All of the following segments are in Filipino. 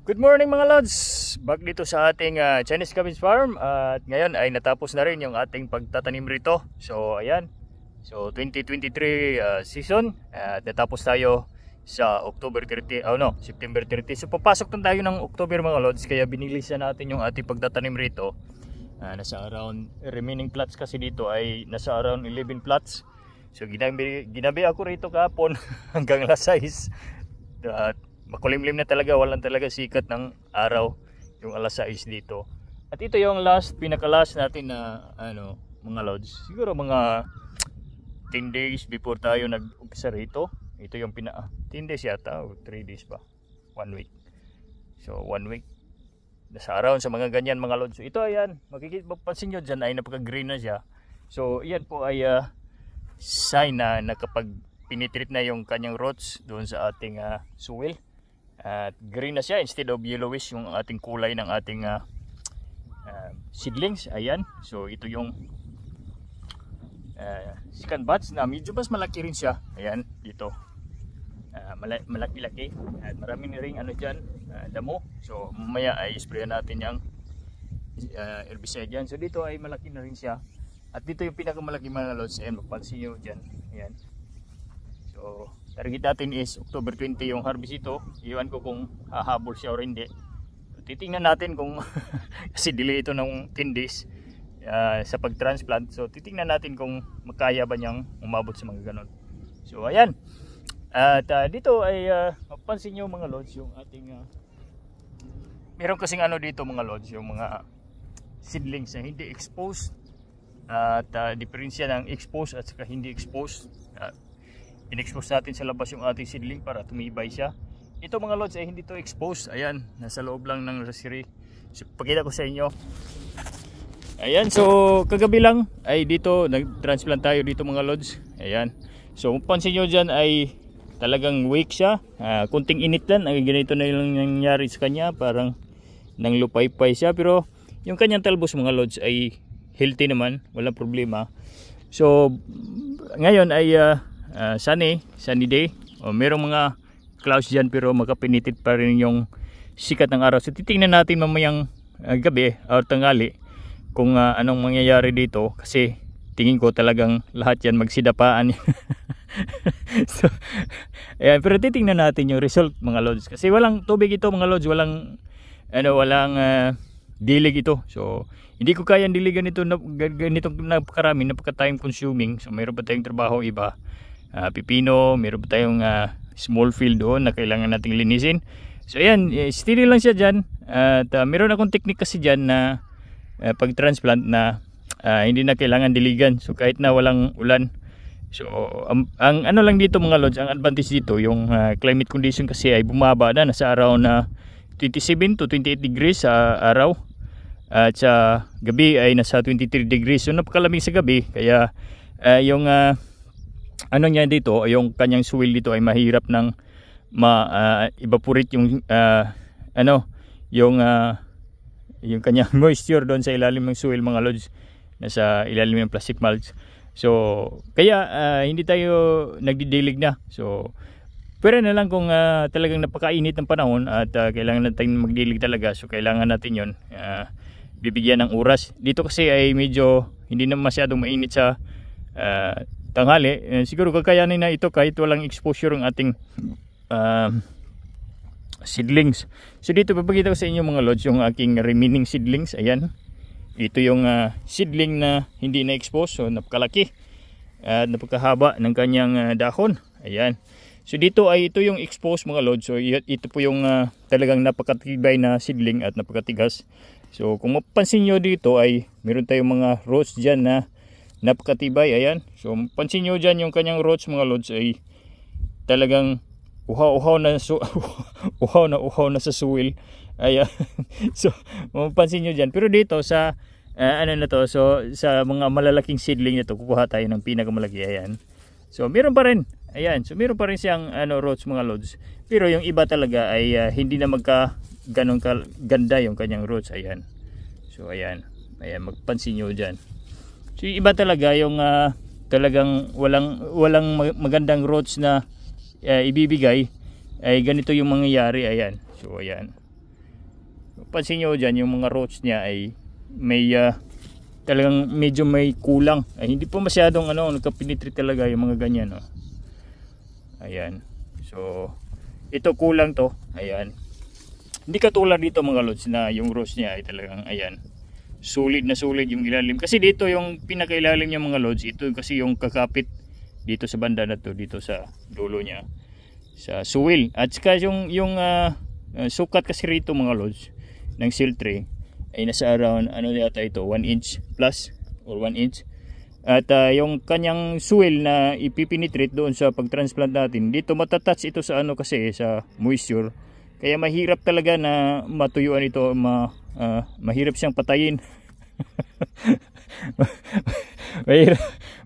Good morning mga lods! Back dito sa ating Chinese Cabbage Farm at ngayon ay natapos na rin yung ating pagtatanim rito. So ayan, so 2023 season at natapos tayo sa October 30, September 30. So papasok na tayo ng October mga lods, kaya binilisan natin yung ating pagtatanim rito. Nasa around, remaining plots kasi dito ay nasa around 11 plots. So ginabi ako rito kahapon hanggang alas 6 at makulimlim na talaga, walang talaga sikat ng araw yung alas 6 dito. At ito yung pinaka-last natin na mga lods. Siguro mga 10 days before tayo nag-umpisa rito. Ito yung 10 days yata o 3 days pa. 1 week. So 1 week. Nasa around sa mga ganyan mga lods. So ito ayan, mapapansin nyo dyan ay napaka-green na siya. So yan po ay sign na nakapag pinitreat na yung kanyang roots doon sa ating soil. At green na siya instead of yellowish yung ating kulay ng ating seedlings. Ayan, so ito yung second batch na medyo mas malaki rin siya. Ayan, dito malaki-laki at marami na rin dyan damo. So mamaya ay sprayan natin yung herbicide yan. So dito ay malaki na rin siya. At dito yung pinakamalaki mga lods. Ayan, magpansin nyo dyan. Ayan, so target natin is October 20 yung harvest ito. Iwan ko kung hahabol siya o hindi. Titingnan natin kung kasi delay ito ng 10 days sa pag-transplant. So titingnan natin kung makaya ba niyang umabot sa mga ganon. So ayan. At dito ay mapansin nyo mga lods yung ating meron kasing dito mga lods, yung mga seedlings na hindi exposed. At diferensya ng exposed at saka hindi exposed. In-expose natin sa labas yung ating seedling para tumibay siya. Ito mga lods ay hindi to exposed. Ayan, nasa loob lang ng nursery. So, pakita ko sa inyo. Ayan, so kagabi lang ay dito nag-transplant tayo dito mga lods. Ayan, so pansin nyo dyan ay talagang weak siya. Kunting init lang, ang ganito na yung nangyari sa kanya. Parang nang lupay-pay siya. Pero yung kanyang talbos mga lods ay healthy naman, walang problema. So ngayon ay sunny day. Merong mga clouds dyan pero makapinitit pa rin yung sikat ng araw. So titingnan natin mamayang gabi o tanghali kung anong mangyayari dito, kasi tingin ko talagang lahat yan magsidapaan. So ayan, pero titingnan natin yung result mga lods, kasi walang tubig ito mga lods, walang dilig ito. So hindi ko kayang diligan ito ganitong napakarami, napaka-time consuming. So mayroon pa tayong trabaho iba. Pipino, meron pa tayong small field doon na kailangan nating linisin. So ayan, steady lang siya dyan. At meron akong technique kasi dyan na pag transplant na hindi na kailangan diligan. So kahit na walang ulan. So ang lang dito mga lods, ang advantage dito yung climate condition kasi ay bumaba na, nasa araw na 27 to 28 degrees sa araw. At sa gabi ay nasa 23 degrees. So napakalamig sa gabi, kaya yung niya dito, yung kanyang soil dito ay mahirap nang evaporate yung yung kanyang moisture doon sa ilalim ng soil mga lods, nasa ilalim ng plastic mulch. So kaya hindi tayo nagdidilig na. So pero na lang kung talagang napakainit ng panahon at kailangan natin magdilig talaga. So kailangan natin yon bibigyan ng oras. Dito kasi ay medyo hindi na masyadong mainit sa tanghali. Siguro kakayanin na ito kahit walang exposure ng ating seedlings. So dito papakita ko sa inyo mga lods yung aking remaining seedlings. Ayan, ito yung seedling na hindi na expose. So napakalaki at napakahaba ng kanyang dahon. Ayan, so dito ay ito yung exposed mga lods. So ito po yung talagang napakatibay na seedling at napakatigas. So kung mapansin nyo dito ay meron tayong mga roots dyan na napakatibay. Ayan, so pansin nyo dyan yung kanyang roots mga lods ay talagang uhaw na sa soil. Ayan, so mapansin nyo dyan. Pero dito sa so sa mga malalaking seedling nito, kukuha tayo ng pinakamalaki. Ayan, so meron pa rin. Ayan, so meron pa rin siyang roots mga lods. Pero yung iba talaga ay hindi na ganong ganda yung kanyang roots. Ayan, so ayan, magpansin nyo dyan. So yung iba talaga yung talagang walang magandang roots na ibibigay, ay ganito yung mangyayari. Ayan, so ayan, pansin nyo dyan, yung mga roots niya ay may talagang medyo may kulang. Ay, hindi po masyadong nagka-penetrate talaga yung mga ganyan. Ayan. So, ito kulang to. Ayan. Hindi katulad dito mga lods na yung roots niya ay talagang ayan. Sulit na sulit yung ilalim. Kasi dito yung pinakailalim niya mga lods, ito kasi yung kakapit dito sa banda na to, dito sa dulo niya. Sa suwil. At saka yung sukat kasi rito mga lods ng sill tray ay nasa around yata ito 1 inch plus or 1 inch. At yung kanyang suwil na ipipenetrate doon sa pagtransplant natin, dito matatouch ito sa kasi sa moisture. Kaya mahirap talaga na matuyuan ito, mahirap siyang patayin.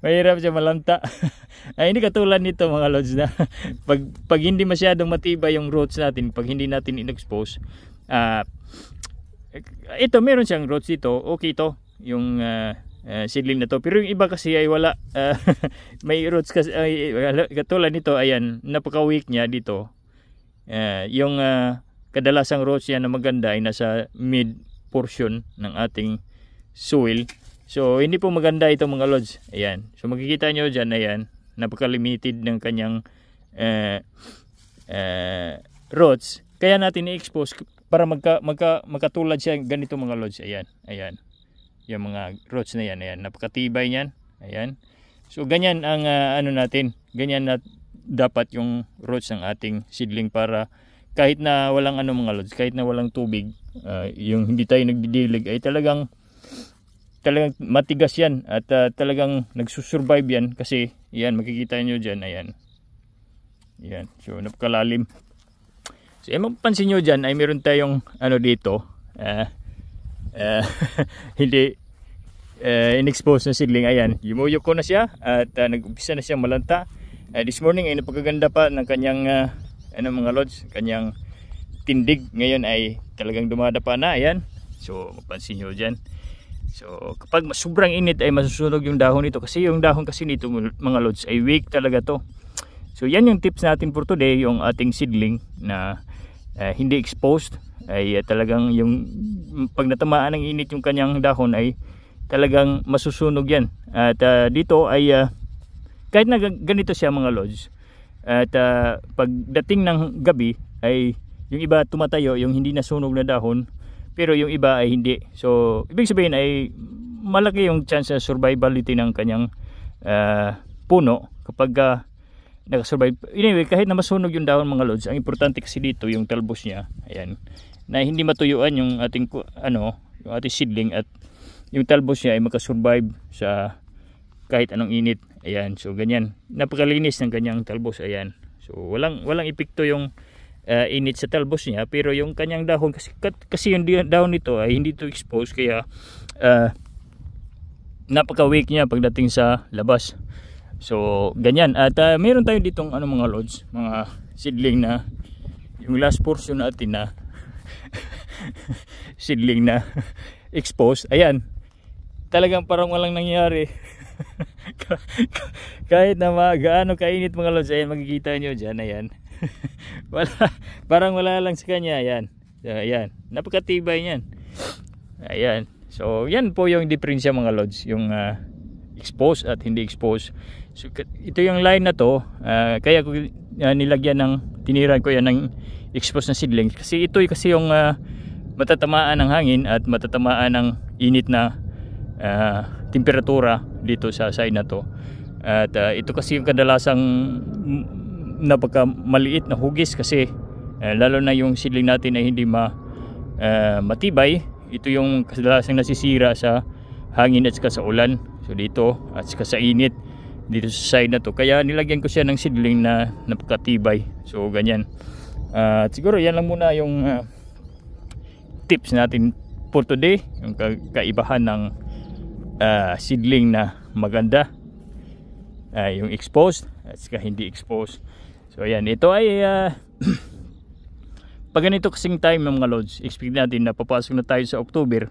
mahirap siya malanta. Ay, hindi katulad nito mga lods na pag hindi masyadong matibay yung roots natin, pag hindi natin in-expose, ito meron siyang roots dito, okay to yung seedling na to. Pero yung iba kasi ay wala. May roots kasi katulad nito, ayan, napaka weak niya dito. Yung kadalasang roots niya na maganda ay nasa mid portion ng ating soil. So hindi po maganda ito mga lods. Ayan. So makikita nyo dyan, ayan, napaka limited ng kanyang roots. Kaya natin i-expose para magkatulad siya ganito mga lods. Ayan, ayan. Yung mga roots na yan, ayan, napakatibay niyan. Ayan. So ganyan ang natin. Ganyan na dapat yung roots ng ating seedling para kahit na walang mga lods, kahit na walang tubig, yung hindi tayo nagdidilig ay talagang matigas yan at talagang nagsusurvive yan kasi yan makikita nyo dyan, ayan. Yan, so napakalalim. So mapapansin nyo dyan ay meron tayong dito hindi in-expose na seedling. Ayan, yumuyok ko na siya at nag-umpisa na siyang malanta. This morning ay napakaganda pa ng kanyang mga lods, kanyang tindig. Ngayon ay talagang dumadapa na. Ayan, so mapansin nyo dyan. So kapag sobrang init ay masusunog yung dahon nito kasi yung dahon kasi nito mga lods ay weak talaga to. So yan yung tips natin for today, yung ating seedling na hindi exposed ay talagang yung pag natamaan ng init yung kanyang dahon ay talagang masusunog yan. At dito ay kahit na ganito siya mga lods, at pagdating ng gabi ay yung iba tumatayo, yung hindi nasunog na dahon, pero yung iba ay hindi. So ibig sabihin ay malaki yung chance na survivability ng kanyang puno kapag nakasurvive. Anyway, kahit na masunog yung dahon mga lods, ang importante kasi dito yung talbos niya, ayan, na hindi matuyuan yung ating yung ating seedling at yung talbos niya ay makasurvive sa kahit anong init. Ayan, so ganyan, napakalinis ng kanyang talbos. Ayan, so walang epekto yung init sa talbos niya, pero yung kanyang dahon kasi yung dahon nito ay hindi to expose, kaya napaka weak niya pagdating sa labas. So ganyan. At meron tayo ditong mga lods, mga seedling na yung last portion natin na seedling na exposed. Ayan, talagang parang walang nangyari. Kahit na gaano kainit mga lods, ayan, makikita nyo dyan, ayan. Parang wala lang sa kanya. Ayan, so, ayan, napakatibay niyan. Ayan, so yan po yung diferensya mga lods, yung exposed at hindi exposed. So ito yung line na to, kaya ko nilagyan tiniran ko yan ng exposed na seedlings kasi ito kasi yung matatamaan ng hangin at matatamaan ng init na temperatura dito sa side na to. At ito kasi yung kadalasang napaka maliit na hugis kasi lalo na yung seedling natin ay hindi matibay. Ito yung kadalasang nasisira sa hangin at saka sa ulan. So dito at saka sa init dito sa side na to, kaya nilagyan ko siya ng seedling na napakatibay. So ganyan. Siguro yan lang muna yung tips natin for today, yung kaibahan ng seedling na maganda, yung exposed at saka hindi exposed. So ayan, ito ay pag ganito kasing time ng mga lods, expect natin na papasok na tayo sa October,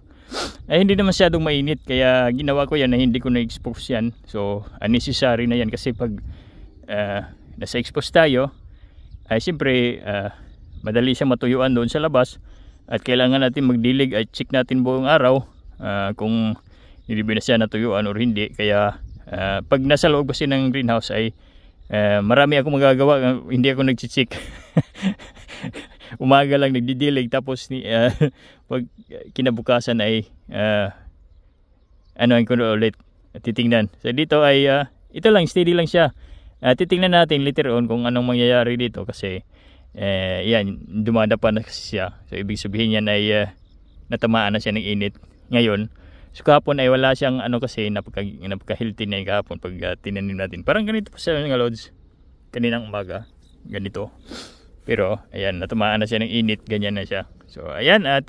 ay hindi na masyadong mainit, kaya ginawa ko yan na hindi ko na-expose yan. So unnecessary na yan kasi pag nasa expose tayo ay siyempre madali siyang matuyuan doon sa labas at kailangan natin magdilig ay check natin buong araw kung hindi na siya natuyuan or hindi. Kaya pag nasa loob kasi ng greenhouse ay marami ako magagawa, hindi ako nagchichik. Umaga lang nagdidilig, tapos pag kinabukasan ay ano ko ulit titingnan. So dito ay ito lang, steady lang siya. Titingnan natin later on kung anong mangyayari dito kasi yan, dumadapa na kasi siya. So ibig sabihin yan ay natamaan na siya ng init ngayon. So kahapon ay wala siyang ano kasi napaka-healthy na yung kahapon pag tinanim natin. Parang ganito pa siya mga lods. Kaninang umaga, ganito. Pero ayan, natamaan na siya ng init, ganyan na siya. So ayan, at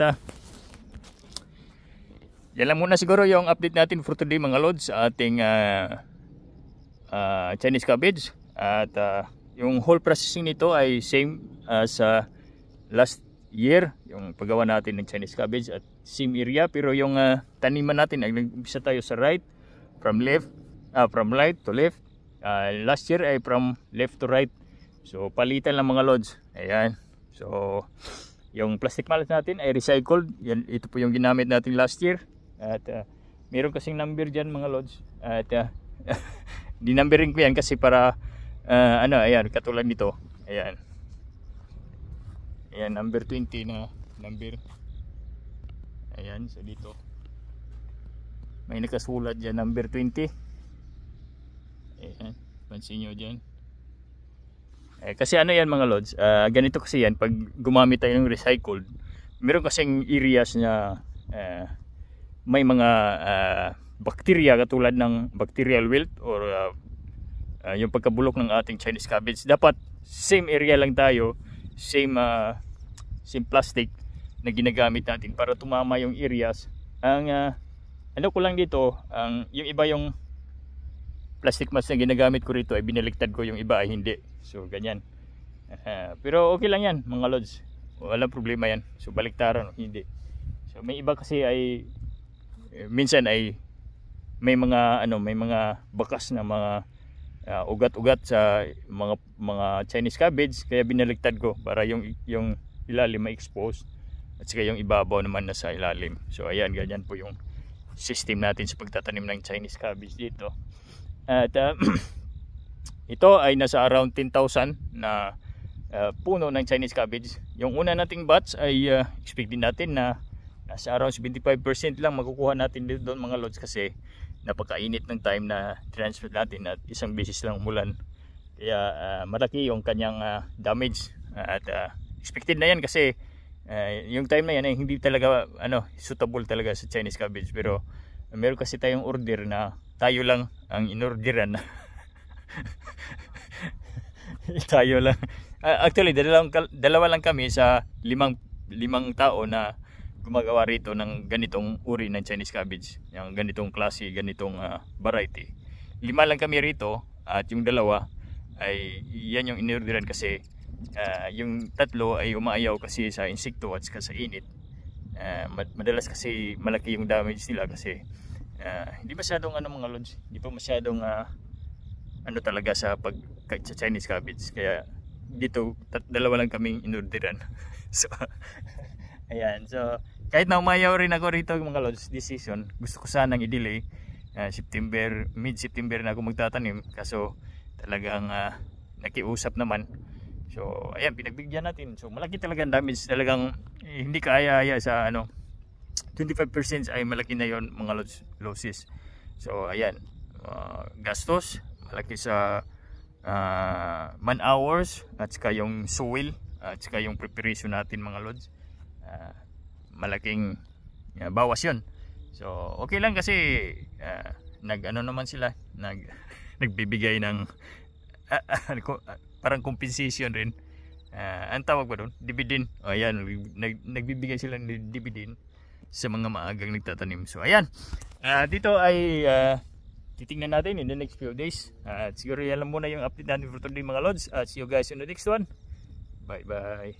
yan lang muna siguro yung update natin for today mga lods sa ating Chinese cabbage. At yung whole processing nito ay same as last year, yung paggawa natin ng Chinese cabbage at same area, pero yung taniman natin ay nag-umpisa tayo sa right, from right to left. Last year ay from left to right. So palitan lang mga lods. Ayan. So yung plastic mallet natin ay recycled. Yan, ito po yung ginamit natin last year. At meron kasing number dyan mga lods. At dinumbering ko yan kasi para ano, ayan, katulad nito. Ayan. Ayan, number 20 na number. Ayan, so dito may nakasulat dyan, number 20. Ayan, pansin nyo dyan. Kasi ano yan mga lods, ganito kasi yan, pag gumamit tayo ng recycled, meron kasing areas na may mga bacteria katulad ng bacterial wilt or yung pagkabulok ng ating Chinese cabbage. Dapat same area lang tayo, same plastic na ginagamit natin para tumama yung areas. Ang ano ko lang dito, yung iba yung plastic mask na ginagamit ko rito ay binaliktad ko, yung iba ay hindi. So ganyan. Pero okay lang yan mga lods, walang problema yan. So baliktaran, hindi. So may iba kasi ay minsan ay may mga ano, may mga bakas na mga ugat-ugat sa mga Chinese cabbage, kaya binaliktad ko para yung ilalim ma-expose at saka yung ibabaw naman na sa ilalim. So ayan, ganyan po yung system natin sa pagtatanim ng Chinese cabbage dito. At ito ay nasa around 10,000 na puno ng Chinese cabbage. Yung una nating batch ay expect din natin na nasa around 75% lang makukuha natin dito doon mga lods, kasi napakainit ng time na transfer natin at isang beses lang umulan. Kaya malaki yung kanyang damage. At expected na yan kasi yung time na yan ay hindi talaga suitable talaga sa Chinese cabbage. Pero meron kasi tayong order na tayo lang ang inorderan. Tayo lang. Actually dalawa lang kami sa limang tao na gumagawa rito ng ganitong uri ng Chinese cabbage, yung ganitong klase, ganitong variety. 5 lang kami rito at yung 2 ay yan yung inorderan kasi yung 3 ay umaayaw kasi sa insekto at sa init. Madalas kasi malaki yung damage nila kasi hindi masyadong mga lods, hindi pa masyadong talaga sa Chinese cabbage. Kaya dito 2 lang kaming inorderan. So ayan, so kahit na umayaw rin ako rito mga lods this season, gusto ko sanang i-delay. Mid-September na ako magtatanim, kaso talagang nakiusap naman. So ayan, pinagbigyan natin. So malaki talagang damage, talagang hindi kaya sa 25% ay malaki na yon mga losses. So ayan, gastos malaki sa man hours at saka yung soil at saka yung preparation natin mga lods, malaking bawas yon. So okay lang kasi naman sila nagbibigay ng parang compensation rin. Ang tawag ba doon? Dividend. O ayan, nagbibigay sila ng dividend sa mga maagang nagtatanim. So ayan, dito ay titingnan natin in the next few days. At siguro yan lang muna yung update natin for today mga lods. See you guys in the next one. Bye bye.